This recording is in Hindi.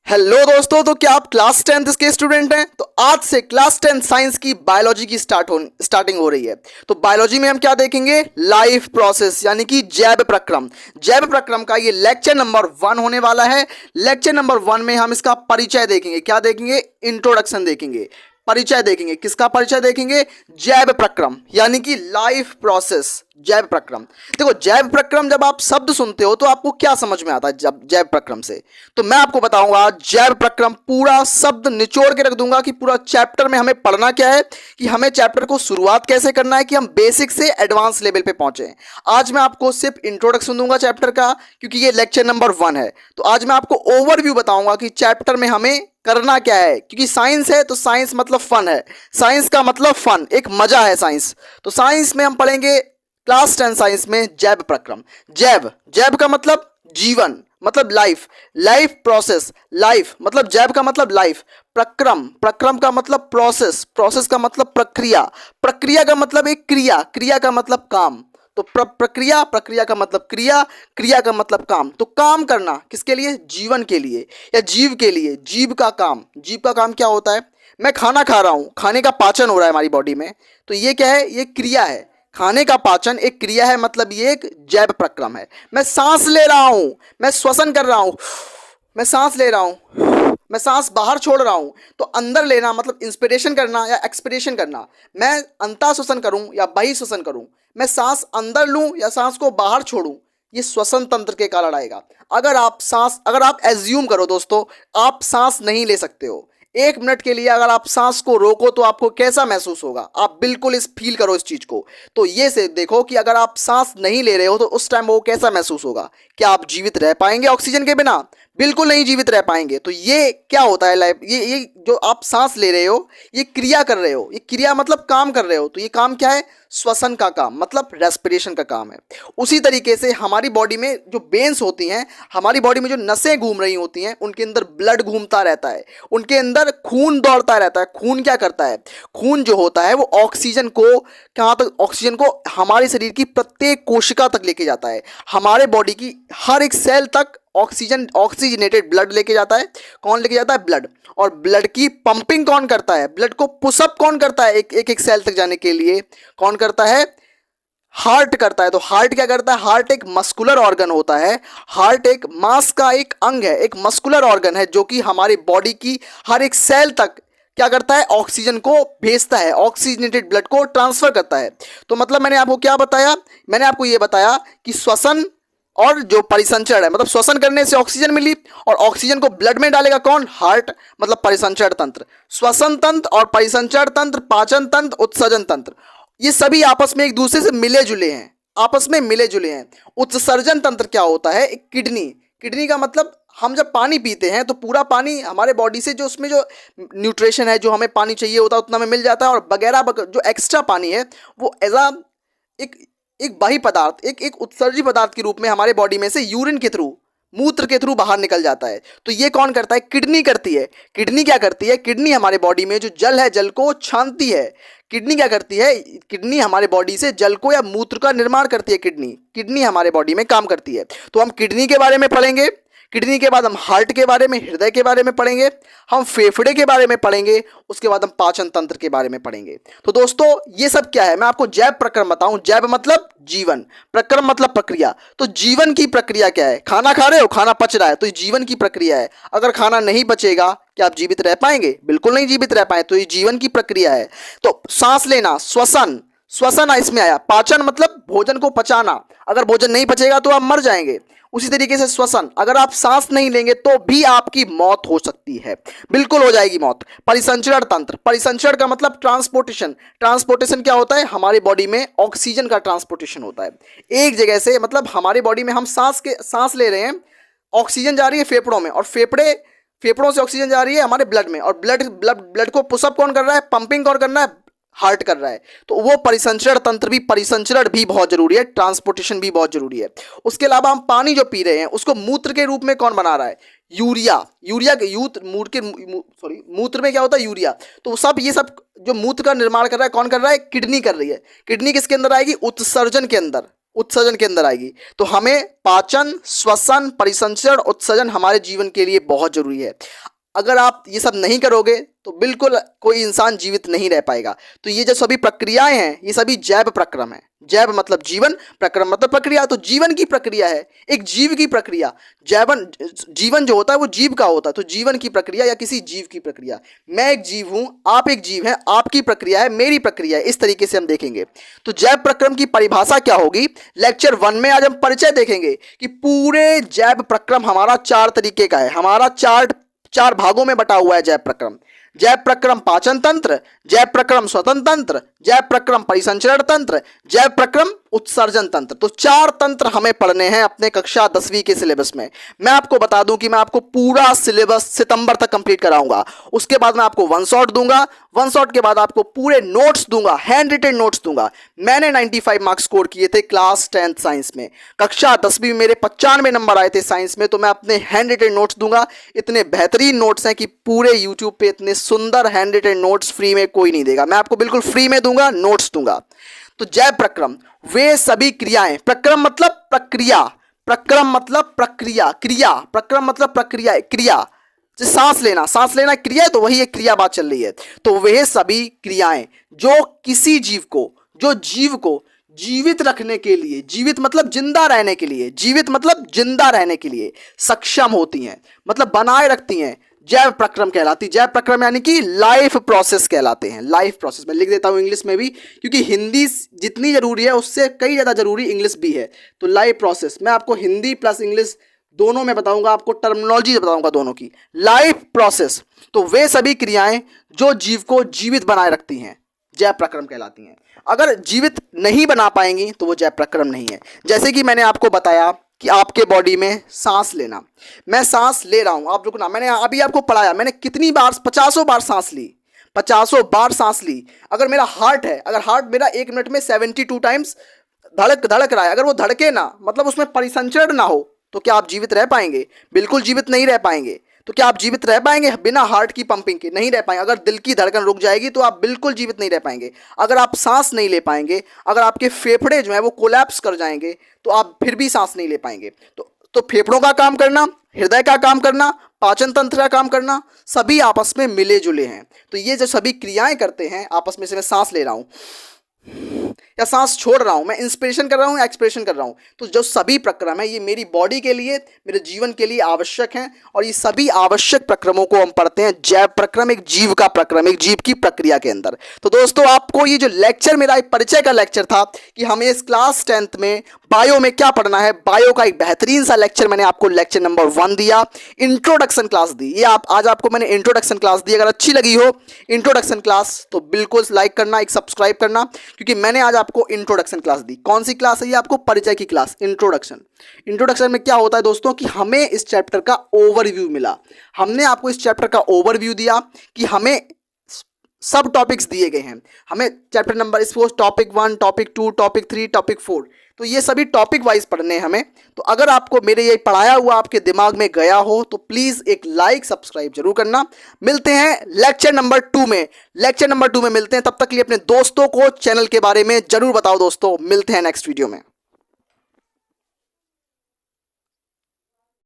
हेलो दोस्तों, तो क्या आप क्लास 10th के स्टूडेंट हैं? तो आज से क्लास 10 साइंस की बायोलॉजी की स्टार्टिंग हो रही है। तो बायोलॉजी में हम क्या देखेंगे? लाइफ प्रोसेस यानी कि जैव प्रक्रम। जैव प्रक्रम का ये लेक्चर नंबर 1 होने वाला है। लेक्चर नंबर 1 में हम इसका परिचय देखेंगे। क्या देखेंगे? इंट्रोडक्शन देखेंगे, परिचय देखेंगे। किसका परिचय देखेंगे? जैव प्रक्रम यानी कि लाइफ प्रोसेस, जैव प्रक्रम। देखो, जैव प्रक्रम जब आप शब्द सुनते हो तो आपको क्या समझ में आता है जब जैव प्रक्रम से? तो मैं आपको बताऊंगा जैव प्रक्रम, पूरा शब्द निचोड़ के रख दूंगा कि पूरा चैप्टर में हमें पढ़ना क्या है, कि हमें चैप्टर को शुरुआत कैसे करना है, कि हम बेसिक से एडवांस लेवल पे पहुंचे। आज मैं आपको सिर्फ इंट्रोडक्शन दूंगा चैप्टर का, क्योंकि ये लेक्चर नंबर 1 है। तो आज मैं आपको ओवरव्यू बताऊंगा कि चैप्टर में हमें करना क्या है, क्योंकि साइंस है तो साइंस मतलब फन है। साइंस का मतलब फन, एक मजा है साइंस। तो साइंस में हम पढ़ेंगे क्लास 10 साइंस में जैव प्रक्रम। जैव, जैव का मतलब जीवन, मतलब लाइफ। लाइफ प्रोसेस, लाइफ मतलब जैव का मतलब लाइफ। प्रक्रम, प्रक्रम का मतलब प्रोसेस, प्रोसेस का मतलब प्रक्रिया। प्रक्रिया का मतलब एक क्रिया, क्रिया का मतलब काम। तो प्रक्रिया, प्रक्रिया का मतलब क्रिया, क्रिया का मतलब काम। तो काम करना किसके लिए? जीवन के लिए या जीव के लिए। जीव का काम, जीव का काम क्या होता है? मैं खाना खा रहा हूं, खाने का पाचन हो रहा है हमारी बॉडी में, तो ये क्या है? ये क्रिया है। खाने का पाचन एक क्रिया है, मतलब ये एक जैव प्रक्रम है। मैं सांस ले रहा हूं, मैं श्वसन कर रहा हूं, मैं सांस ले रहा हूं, मैं सांस बाहर छोड़ रहा हूं। तो अंदर लेना मतलब इंस्पिरेशन करना या एक्सपिरेशन करना। मैं अंतः श्वसन करूं या बहिः श्वसन करूं, मैं सांस अंदर लूं या सांस को बाहर छोड़ूं, ये श्वसन तंत्र के कारण आएगा। अगर आप एज्यूम करो दोस्तों, आप सांस नहीं ले सकते हो, 1 मिनट के लिए अगर आप सांस को रोको तो आपको कैसा महसूस होगा? आप बिल्कुल इस फील करो इस चीज को। तो ये से देखो कि अगर आप सांस नहीं ले रहे हो तो उस टाइम वो कैसा महसूस होगा। क्या आप जीवित रह पाएंगे ऑक्सीजन के बिना? बिल्कुल नहीं जीवित रह पाएंगे। तो ये क्या होता है लाइफ, ये जो आप सांस ले रहे हो, ये क्रिया कर रहे हो। ये क्रिया मतलब काम कर रहे हो। तो ये काम क्या है? श्वसन का काम, मतलब रेस्पिरेशन का काम है। उसी तरीके से हमारी बॉडी में जो वेन्स होती हैं, हमारी बॉडी में जो नसें घूम रही होती हैं, उनके अंदर ब्लड घूमता रहता है, उनके अंदर खून दौड़ता रहता है। खून क्या करता है? खून जो होता है वो ऑक्सीजन को कहाँ तक? ऑक्सीजन को हमारे शरीर की प्रत्येक कोशिका तक लेके जाता है। हमारे बॉडी की हर एक सेल तक ऑक्सीजन, ऑक्सीजनेटेड ब्लड लेके जाता है। कौन लेके जाता है? ब्लड। और ब्लड की पंपिंग कौन करता है? ब्लड को पुशअप कौन करता है एक सेल तक जाने के लिए? कौन करता है? हार्ट करता है। तो हार्ट क्या करता है? हार्ट एक मस्कुलर ऑर्गन होता है। हार्ट एक मांस का एक अंग है, एक मस्कुलर ऑर्गन है, जो कि हमारी बॉडी की हर एक सेल तक क्या करता है? ऑक्सीजन को भेजता है, ऑक्सीजनेटेड ब्लड को ट्रांसफर करता है। तो मतलब मैंने आपको क्या बताया? मैंने आपको ये बताया कि श्वसन और जो परिसंचरण है, मतलब श्वसन करने से ऑक्सीजन मिली और ऑक्सीजन को ब्लड में डालेगा कौन? हार्ट, मतलब परिसंचरण तंत्र। श्वसन तंत्र और परिसंचरण तंत्र, पाचन तंत्र, उत्सर्जन तंत्र, ये सभी आपस में एक दूसरे से मिले जुले हैं, आपस में मिले जुले हैं। उत्सर्जन तंत्र क्या होता है? एक किडनी। किडनी का मतलब हम जब पानी पीते हैं तो पूरा पानी हमारे बॉडी से जो उसमें जो न्यूट्रिशन है, जो हमें पानी चाहिए होता है उतना में मिल जाता है, और वगैरह जो एक्स्ट्रा पानी है वो एज अ एक एक बाह्य पदार्थ, एक उत्सर्जी पदार्थ के रूप में हमारे बॉडी में से यूरिन के थ्रू, मूत्र के थ्रू बाहर निकल जाता है। तो ये कौन करता है? किडनी करती है। किडनी क्या करती है? किडनी हमारे बॉडी में जो जल है, जल को छानती है। किडनी क्या करती है? किडनी हमारे बॉडी से जल को या मूत्र का निर्माण करती है। किडनी, किडनी हमारे बॉडी में काम करती है। तो हम किडनी के बारे में पढ़ेंगे। किडनी के बाद हम हार्ट के बारे में, हृदय के बारे में पढ़ेंगे, हम फेफड़े के बारे में पढ़ेंगे, उसके बाद हम पाचन तंत्र के बारे में पढ़ेंगे। तो दोस्तों ये सब क्या है? मैं आपको जैव प्रक्रम बताऊं। जैव मतलब जीवन, प्रक्रम मतलब प्रक्रिया। तो जीवन की प्रक्रिया क्या है? खाना खा रहे हो, खाना पच रहा है, तो ये जीवन की प्रक्रिया है। अगर खाना नहीं बचेगा, क्या आप जीवित रह पाएंगे? बिल्कुल नहीं जीवित रह पाए। तो ये जीवन की प्रक्रिया है। तो सांस लेना, श्वसन, श्वसन इसमें आया। पाचन मतलब भोजन को पचाना, अगर भोजन नहीं पचेगा तो आप मर जाएंगे। उसी तरीके से श्वसन, अगर आप सांस नहीं लेंगे तो भी आपकी मौत हो सकती है, बिल्कुल हो जाएगी मौत। परिसंचरण तंत्र, परिसंचरण का मतलब ट्रांसपोर्टेशन। ट्रांसपोर्टेशन क्या होता है? हमारी बॉडी में ऑक्सीजन का ट्रांसपोर्टेशन होता है एक जगह से, मतलब हमारी बॉडी में हम सांस ले रहे हैं, ऑक्सीजन जा रही है फेफड़ों में, और फेफड़ों से ऑक्सीजन जा रही है हमारे ब्लड में, और ब्लड को पुशअप कौन कर रहा है? पंपिंग कौन कर रहा है? हार्ट कर रहा है। तो वो परिसंचरण तंत्र भी, परिसंचरण भी बहुत जरूरी है, ट्रांसपोर्टेशन भी बहुत जरूरी है। उसके अलावा हम पानी जो पी रहे हैं उसको मूत्र के रूप में कौन बना रहा है? यूरिया। यूरिया के मूत्र में क्या होता है? यूरिया। तो सब ये सब जो मूत्र का निर्माण कर रहा है कौन कर रहा है? किडनी कर रही है। किडनी किसके अंदर आएगी? उत्सर्जन के अंदर। उत्सर्जन के अंदर आएगी। तो हमें पाचन, श्वसन, परिसंचरण, उत्सर्जन हमारे जीवन के लिए बहुत जरूरी है। अगर आप ये सब नहीं करोगे तो बिल्कुल कोई इंसान जीवित नहीं रह पाएगा। तो ये जो सभी प्रक्रियाएं हैं ये सभी जैव प्रक्रम है। जैव मतलब जीवन, प्रक्रम मतलब प्रक्रिया। तो जीवन की प्रक्रिया है, एक जीव की प्रक्रिया। जीवन जो होता है वो जीव का होता है। तो जीवन की प्रक्रिया या किसी जीव की प्रक्रिया। मैं एक जीव हूं, आप एक जीव हैं, आपकी प्रक्रिया है, मेरी प्रक्रिया है। इस तरीके से हम देखेंगे। तो जैव प्रक्रम की परिभाषा क्या होगी, लेक्चर 1 में आज हम परिचय देखेंगे कि पूरे जैव प्रक्रम हमारा 4 तरीके का है। हमारा चार भागों में बटा हुआ है जैव प्रक्रम। जैव प्रक्रम पाचन तंत्र, जैव प्रक्रम श्वसन तंत्र, जैव प्रक्रम परिसंचरण तंत्र, जैव प्रक्रम उत्सर्जन तंत्र। तो 4 तंत्र हमें पढ़ने हैं अपने कक्षा 10वीं के सिलेबस में। मैं आपको बता दूं कि मैं आपको पूरा सिलेबस सितंबर तक कंप्लीट कराऊंगा। उसके बाद मैं आपको 1 शॉट दूंगा, 1 शॉट के बाद आपको पूरे नोट्स दूंगा, हैंड रिटेन नोट्स दूंगा। मैंने 95 मार्क्स स्कोर किए थे क्लास 10th साइंस में। कक्षा 10वीं में मेरे 95 नंबर आए थे साइंस में। तो मैं अपने हैंड रिटेन नोट्स दूंगा। इतने बेहतरीन नोट्स हैं कि पूरे यूट्यूब पे इतने सुंदर हैंड रिटेन नोट्स फ्री में कोई नहीं देगा। मैं आपको बिल्कुल फ्री में दूंगा, नोट्स दूंगा। तो जैव प्रक्रम वे सभी क्रियाएं, प्रक्रम मतलब प्रक्रिया, प्रक्रम मतलब प्रक्रिया, क्रिया, प्रक्रम मतलब प्रक्रिया, क्रिया। जैसे सांस लेना क्रिया है, तो वही एक क्रिया बात चल रही है। तो वे सभी क्रियाएं जो किसी जीव को, जो जीव को जीवित रखने के लिए, जीवित मतलब जिंदा रहने के लिए, जीवित मतलब जिंदा रहने के लिए सक्षम होती हैं, मतलब बनाए रखती हैं, जैव प्रक्रम कहलाती। जैव प्रक्रम यानी कि लाइफ प्रोसेस कहलाते हैं। लाइफ प्रोसेस मैं लिख देता हूं इंग्लिश में भी, क्योंकि हिंदी जितनी जरूरी है उससे कई ज़्यादा जरूरी इंग्लिश भी है। तो लाइफ प्रोसेस मैं आपको हिंदी प्लस इंग्लिश दोनों में बताऊंगा, आपको टर्मिनोलॉजी बताऊंगा दोनों की। लाइफ प्रोसेस तो वे सभी क्रियाएं जो जीव को जीवित बनाए रखती हैं, जैव प्रक्रम कहलाती हैं। अगर जीवित नहीं बना पाएंगी तो वो जैव प्रक्रम नहीं है। जैसे कि मैंने आपको बताया कि आपके बॉडी में सांस लेना, मैं सांस ले रहा हूं, आप रुकना। मैंने अभी आपको पढ़ाया, मैंने कितनी बार, 50 बार सांस ली, 50 बार सांस ली। अगर मेरा हार्ट है, अगर हार्ट मेरा 1 मिनट में 72 टाइम्स धड़क रहा है, अगर वो धड़के ना, मतलब उसमें परिसंचरण ना हो, तो क्या आप जीवित रह पाएंगे? बिल्कुल जीवित नहीं रह पाएंगे। तो क्या आप जीवित रह पाएंगे बिना हार्ट की पंपिंग के? नहीं रह पाएंगे। अगर दिल की धड़कन रुक जाएगी तो आप बिल्कुल जीवित नहीं रह पाएंगे। अगर आप सांस नहीं ले पाएंगे, अगर आपके फेफड़े जो है वो कोलैप्स कर जाएंगे, तो आप फिर भी सांस नहीं ले पाएंगे। तो फेफड़ों का काम करना, हृदय का काम करना, पाचन तंत्र का काम करना, सभी आपस में मिले जुले हैं। तो ये जो सभी क्रियाएं करते हैं आपस में, से मैं सांस ले रहा हूं या सांस छोड़ रहा हूं, मैं इंस्पिरेशन कर रहा हूं या एक्सपिरेशन कर रहा हूं, तो जो सभी प्रक्रम है ये मेरी बॉडी के लिए, मेरे जीवन के लिए आवश्यक हैं। और ये सभी आवश्यक प्रक्रमों को हम पढ़ते हैं जैव प्रक्रम, एक जीव का प्रक्रम, एक जीव की प्रक्रिया के अंदर। तो दोस्तों आपको ये जो लेक्चर, मेरा एक परिचय का लेक्चर था कि हमें इस क्लास 10th में बायो में क्या पढ़ना है, बायो का एक बेहतरीन सा लेक्चर मैंने आपको लेक्चर नंबर 1 दिया, इंट्रोडक्शन क्लास दी। ये आज आपको मैंने इंट्रोडक्शन क्लास दी। अगर अच्छी लगी हो इंट्रोडक्शन क्लास तो बिल्कुल लाइक करना, एक सब्सक्राइब करना, क्योंकि मैंने आज आपको इंट्रोडक्शन क्लास दी। कौन सी क्लास है ये? आपको परिचय की क्लास, इंट्रोडक्शन। इंट्रोडक्शन में क्या होता है दोस्तों कि हमें इस चैप्टर का ओवरव्यू मिला। हमने आपको इस चैप्टर का ओवरव्यू दिया कि हमें सब टॉपिक्स दिए गए हैं। हमें chapter number suppose topic 1, topic 2, topic 3, topic 4, तो ये सभी टॉपिक वाइज पढ़ने हैं हमें। तो अगर आपको मेरे ये पढ़ाया हुआ आपके दिमाग में गया हो तो प्लीज़ एक लाइक सब्सक्राइब जरूर करना। मिलते हैं लेक्चर नंबर 2 में, लेक्चर नंबर 2 में मिलते हैं। तब तक के लिए अपने दोस्तों को चैनल के बारे में जरूर बताओ दोस्तों। मिलते हैं नेक्स्ट वीडियो में।